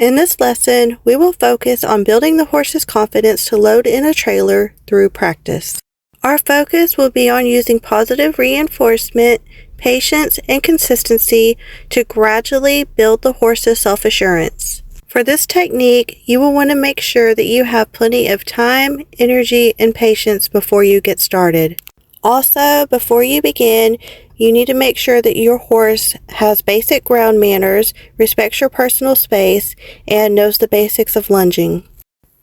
In this lesson, we will focus on building the horse's confidence to load in a trailer through practice. Our focus will be on using positive reinforcement, patience, and consistency to gradually build the horse's self-assurance. For this technique, you will want to make sure that you have plenty of time, energy, and patience before you get started. Also, before you begin, you need to make sure that your horse has basic ground manners, respects your personal space, and knows the basics of lunging.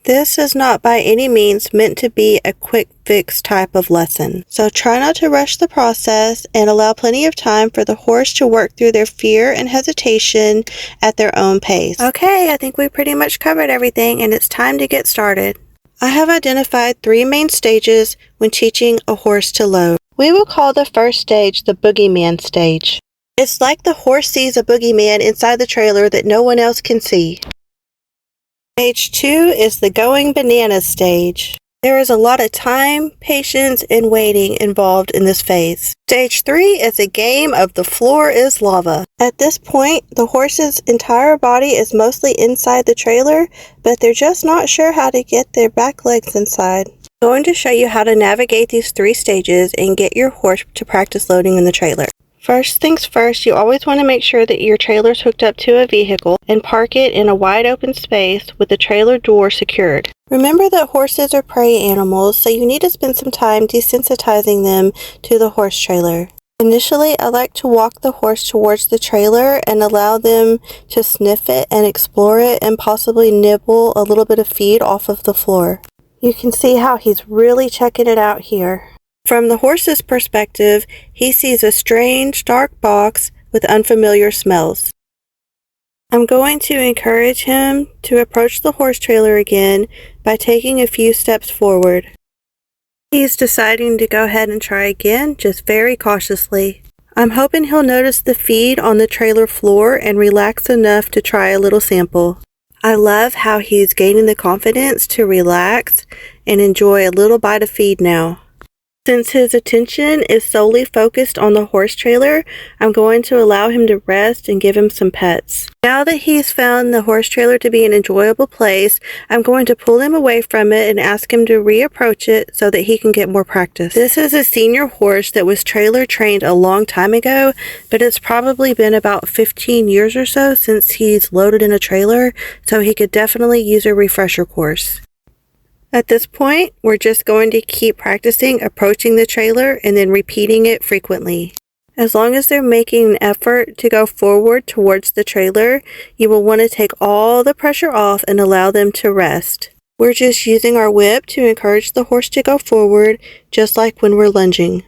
This is not by any means meant to be a quick fix type of lesson. So try not to rush the process and allow plenty of time for the horse to work through their fear and hesitation at their own pace. Okay, I think we pretty much covered everything and it's time to get started. I have identified 3 main stages when teaching a horse to load. We will call the first stage the boogeyman stage. It's like the horse sees a boogeyman inside the trailer that no one else can see. Stage 2 is the going bananas stage. There is a lot of time, patience, and waiting involved in this phase. Stage 3 is a game of the floor is lava. At this point, the horse's entire body is mostly inside the trailer, but they're just not sure how to get their back legs inside. I'm going to show you how to navigate these 3 stages and get your horse to practice loading in the trailer. First things first, you always want to make sure that your trailer is hooked up to a vehicle and park it in a wide open space with the trailer door secured. Remember that horses are prey animals, so you need to spend some time desensitizing them to the horse trailer. Initially, I like to walk the horse towards the trailer and allow them to sniff it and explore it and possibly nibble a little bit of feed off of the floor. You can see how he's really checking it out here. From the horse's perspective, he sees a strange, dark box with unfamiliar smells. I'm going to encourage him to approach the horse trailer again by taking a few steps forward. He's deciding to go ahead and try again, just very cautiously. I'm hoping he'll notice the feed on the trailer floor and relax enough to try a little sample. I love how he's gaining the confidence to relax and enjoy a little bite of feed now. Since his attention is solely focused on the horse trailer, I'm going to allow him to rest and give him some pets. Now that he's found the horse trailer to be an enjoyable place, I'm going to pull him away from it and ask him to reapproach it so that he can get more practice. This is a senior horse that was trailer trained a long time ago, but it's probably been about 15 years or so since he's loaded in a trailer, so he could definitely use a refresher course. At this point, we're just going to keep practicing approaching the trailer and then repeating it frequently. As long as they're making an effort to go forward towards the trailer, you will want to take all the pressure off and allow them to rest. We're just using our whip to encourage the horse to go forward, just like when we're lunging.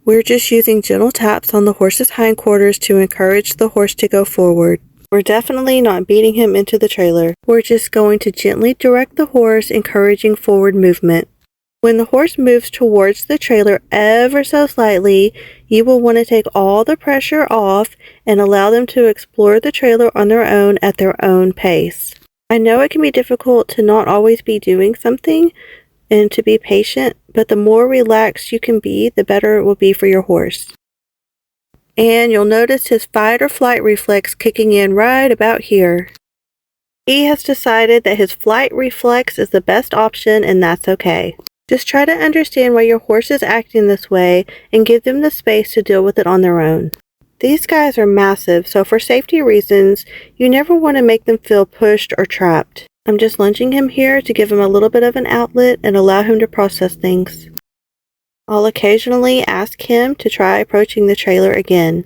We're just using gentle taps on the horse's hindquarters to encourage the horse to go forward. We're definitely not beating him into the trailer. We're just going to gently direct the horse, encouraging forward movement. When the horse moves towards the trailer ever so slightly, you will want to take all the pressure off and allow them to explore the trailer on their own at their own pace. I know it can be difficult to not always be doing something and to be patient, but the more relaxed you can be, the better it will be for your horse. And you'll notice his fight or flight reflex kicking in right about here. He has decided that his flight reflex is the best option, and that's okay. Just try to understand why your horse is acting this way and give them the space to deal with it on their own. These guys are massive, so for safety reasons, you never want to make them feel pushed or trapped. I'm just lunging him here to give him a little bit of an outlet and allow him to process things. I'll occasionally ask him to try approaching the trailer again.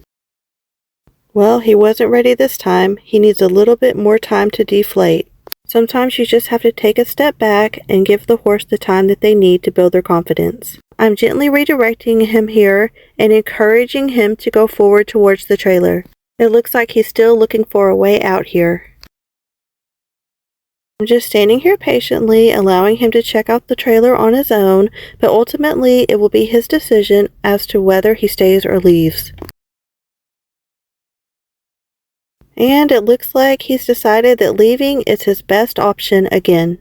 Well, he wasn't ready this time. He needs a little bit more time to deflate. Sometimes you just have to take a step back and give the horse the time that they need to build their confidence. I'm gently redirecting him here and encouraging him to go forward towards the trailer. It looks like he's still looking for a way out here. I'm just standing here patiently, allowing him to check out the trailer on his own, but ultimately it will be his decision as to whether he stays or leaves. And it looks like he's decided that leaving is his best option again.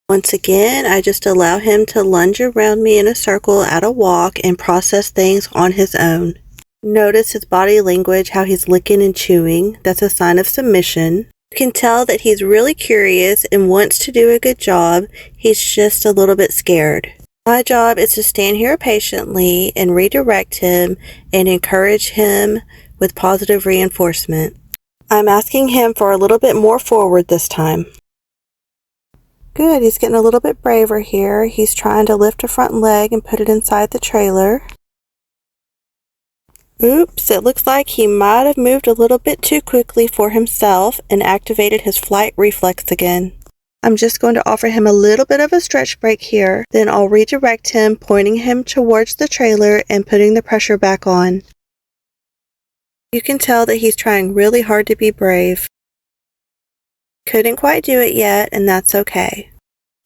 Once again, I just allow him to lunge around me in a circle at a walk and process things on his own. Notice his body language, how he's licking and chewing. That's a sign of submission. You can tell that he's really curious and wants to do a good job. He's just a little bit scared. My job is to stand here patiently and redirect him and encourage him with positive reinforcement. I'm asking him for a little bit more forward this time. Good, he's getting a little bit braver here. He's trying to lift a front leg and put it inside the trailer. Oops, it looks like he might have moved a little bit too quickly for himself and activated his flight reflex again. I'm just going to offer him a little bit of a stretch break here, then I'll redirect him, pointing him towards the trailer and putting the pressure back on. You can tell that he's trying really hard to be brave. Couldn't quite do it yet, and that's okay.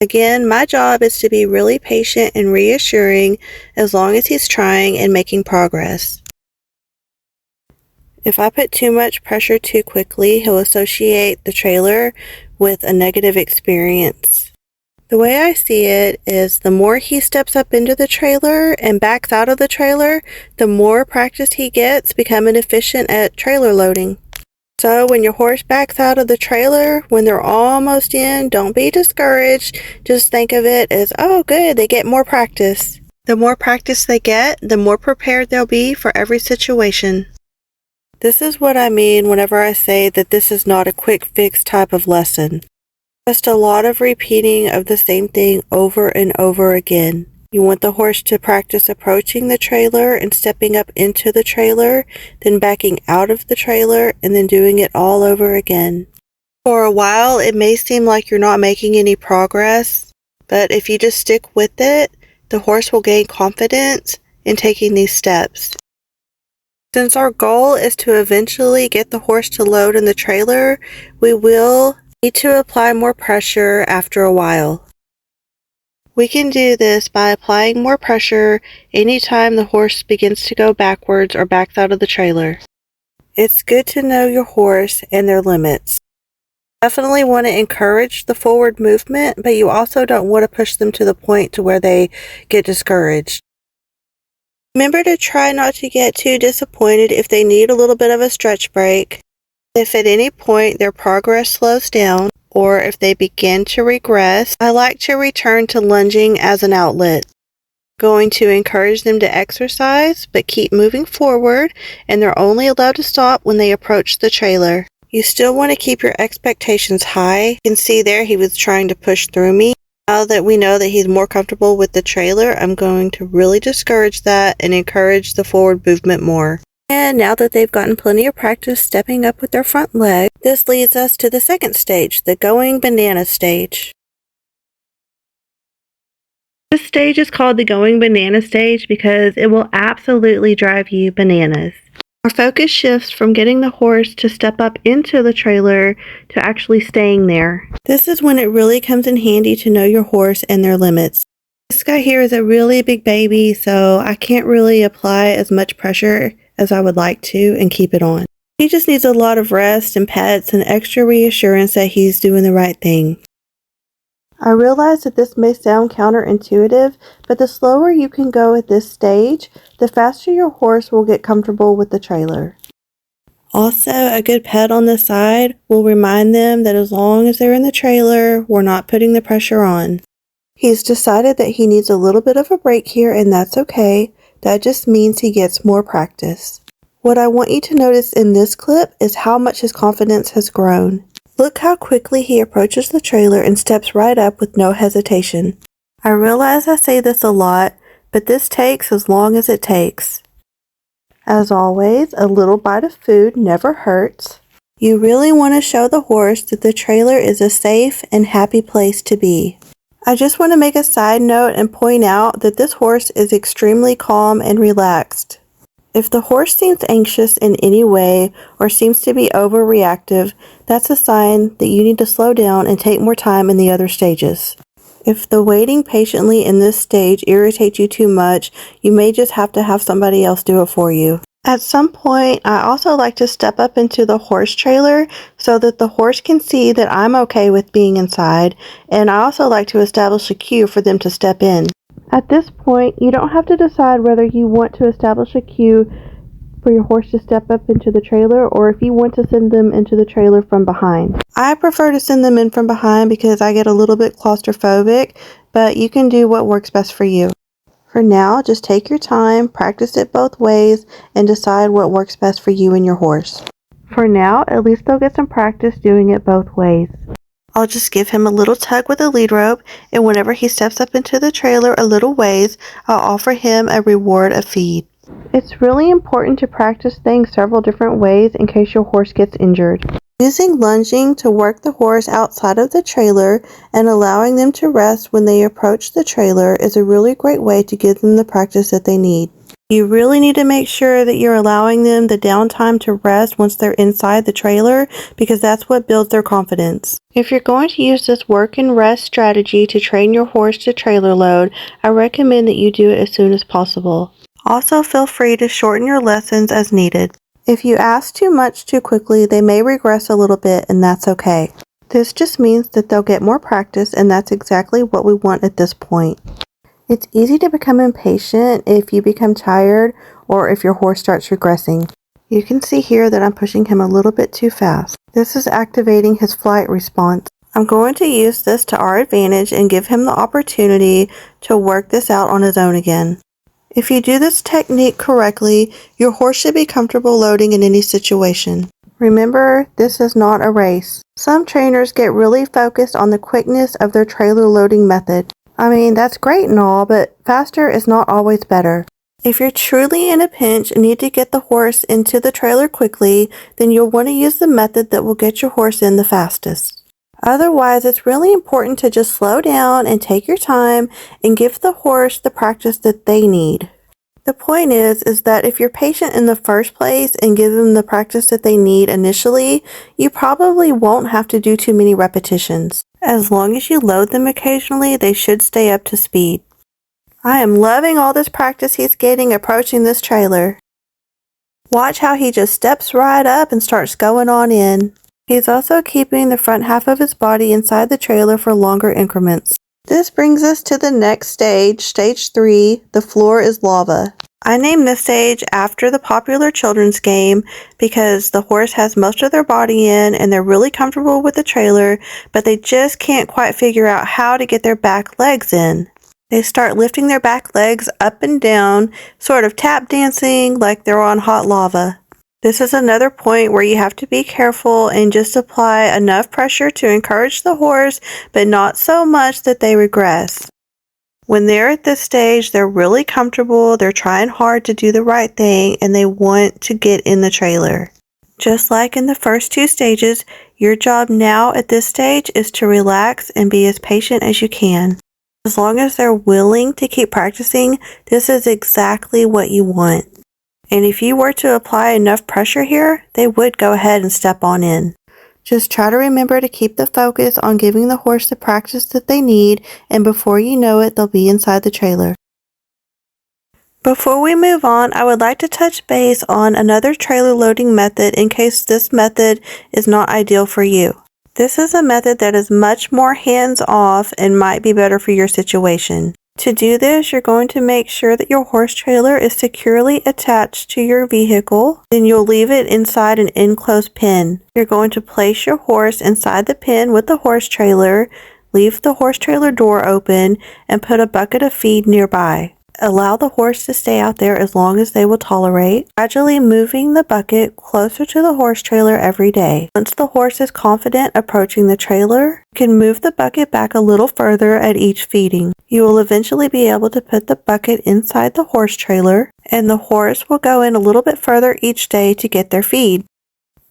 Again, my job is to be really patient and reassuring as long as he's trying and making progress. If I put too much pressure too quickly, he'll associate the trailer with a negative experience. The way I see it is the more he steps up into the trailer and backs out of the trailer, the more practice he gets becoming efficient at trailer loading. So when your horse backs out of the trailer, when they're almost in, don't be discouraged. Just think of it as, oh good, they get more practice. The more practice they get, the more prepared they'll be for every situation. This is what I mean whenever I say that this is not a quick fix type of lesson. Just a lot of repeating of the same thing over and over again. You want the horse to practice approaching the trailer and stepping up into the trailer, then backing out of the trailer, and then doing it all over again. For a while, it may seem like you're not making any progress, but if you just stick with it, the horse will gain confidence in taking these steps. Since our goal is to eventually get the horse to load in the trailer, we will need to apply more pressure after a while. We can do this by applying more pressure anytime the horse begins to go backwards or backs out of the trailer. It's good to know your horse and their limits. Definitely want to encourage the forward movement, but you also don't want to push them to the point to where they get discouraged. Remember to try not to get too disappointed if they need a little bit of a stretch break. If at any point their progress slows down, or if they begin to regress, I like to return to lunging as an outlet. Going to encourage them to exercise, but keep moving forward, and they're only allowed to stop when they approach the trailer. You still want to keep your expectations high. You can see there he was trying to push through me. Now that we know that he's more comfortable with the trailer, I'm going to really discourage that and encourage the forward movement more. And now that they've gotten plenty of practice stepping up with their front leg, this leads us to the second stage, the going banana stage. This stage is called the going banana stage because it will absolutely drive you bananas. Our focus shifts from getting the horse to step up into the trailer to actually staying there. This is when it really comes in handy to know your horse and their limits. This guy here is a really big baby, so I can't really apply as much pressure as I would like to and keep it on. He just needs a lot of rest and pets and extra reassurance that he's doing the right thing. I realize that this may sound counterintuitive, but the slower you can go at this stage, the faster your horse will get comfortable with the trailer. Also, a good pet on the side will remind them that as long as they're in the trailer, we're not putting the pressure on. He's decided that he needs a little bit of a break here, and that's okay. That just means he gets more practice. What I want you to notice in this clip is how much his confidence has grown. Look how quickly he approaches the trailer and steps right up with no hesitation. I realize I say this a lot, but this takes as long as it takes. As always, a little bite of food never hurts. You really want to show the horse that the trailer is a safe and happy place to be. I just want to make a side note and point out that this horse is extremely calm and relaxed. If the horse seems anxious in any way or seems to be overreactive, that's a sign that you need to slow down and take more time in the other stages. If the waiting patiently in this stage irritates you too much, you may just have to have somebody else do it for you. At some point, I also like to step up into the horse trailer so that the horse can see that I'm okay with being inside, and I also like to establish a cue for them to step in. At this point, you don't have to decide whether you want to establish a cue for your horse to step up into the trailer, or if you want to send them into the trailer from behind. I prefer to send them in from behind because I get a little bit claustrophobic, but you can do what works best for you. For now, just take your time, practice it both ways, and decide what works best for you and your horse. For now, at least they'll get some practice doing it both ways. I'll just give him a little tug with a lead rope, and whenever he steps up into the trailer a little ways, I'll offer him a reward of feed. It's really important to practice things several different ways in case your horse gets injured. Using lunging to work the horse outside of the trailer and allowing them to rest when they approach the trailer is a really great way to give them the practice that they need. You really need to make sure that you're allowing them the downtime to rest once they're inside the trailer, because that's what builds their confidence. If you're going to use this work and rest strategy to train your horse to trailer load, I recommend that you do it as soon as possible. Also, feel free to shorten your lessons as needed. If you ask too much too quickly, they may regress a little bit, and that's okay. This just means that they'll get more practice, and that's exactly what we want at this point. It's easy to become impatient if you become tired or if your horse starts regressing. You can see here that I'm pushing him a little bit too fast. This is activating his flight response. I'm going to use this to our advantage and give him the opportunity to work this out on his own again. If you do this technique correctly, your horse should be comfortable loading in any situation. Remember, this is not a race. Some trainers get really focused on the quickness of their trailer loading method. I mean, that's great and all, but faster is not always better. If you're truly in a pinch and need to get the horse into the trailer quickly, then you'll want to use the method that will get your horse in the fastest. Otherwise, it's really important to just slow down and take your time and give the horse the practice that they need. The point is that if you're patient in the first place and give them the practice that they need initially, you probably won't have to do too many repetitions. As long as you load them occasionally, they should stay up to speed. I am loving all this practice he's getting approaching this trailer. Watch how he just steps right up and starts going on in. He's also keeping the front half of his body inside the trailer for longer increments. This brings us to the next stage, stage 3, the floor is lava. I named this stage after the popular children's game because the horse has most of their body in and they're really comfortable with the trailer, but they just can't quite figure out how to get their back legs in. They start lifting their back legs up and down, sort of tap dancing like they're on hot lava. This is another point where you have to be careful and just apply enough pressure to encourage the horse, but not so much that they regress. When they're at this stage, they're really comfortable, they're trying hard to do the right thing, and they want to get in the trailer. Just like in the first 2 stages, your job now at this stage is to relax and be as patient as you can. As long as they're willing to keep practicing, this is exactly what you want. And if you were to apply enough pressure here, they would go ahead and step on in. Just try to remember to keep the focus on giving the horse the practice that they need, and before you know it, they'll be inside the trailer. Before we move on, I would like to touch base on another trailer loading method in case this method is not ideal for you. This is a method that is much more hands-off and might be better for your situation. To do this, you're going to make sure that your horse trailer is securely attached to your vehicle. Then you'll leave it inside an enclosed pen. You're going to place your horse inside the pen with the horse trailer, leave the horse trailer door open, and put a bucket of feed nearby. Allow the horse to stay out there as long as they will tolerate, gradually moving the bucket closer to the horse trailer every day. Once the horse is confident approaching the trailer, you can move the bucket back a little further at each feeding. You will eventually be able to put the bucket inside the horse trailer, and the horse will go in a little bit further each day to get their feed.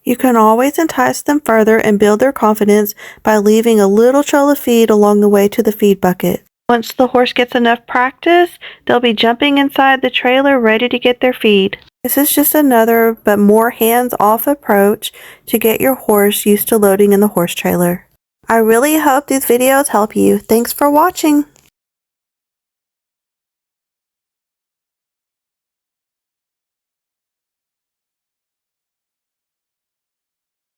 You can always entice them further and build their confidence by leaving a little trail of feed along the way to the feed bucket. Once the horse gets enough practice, they'll be jumping inside the trailer ready to get their feed. This is just another but more hands-off approach to get your horse used to loading in the horse trailer. I really hope these videos help you. Thanks for watching.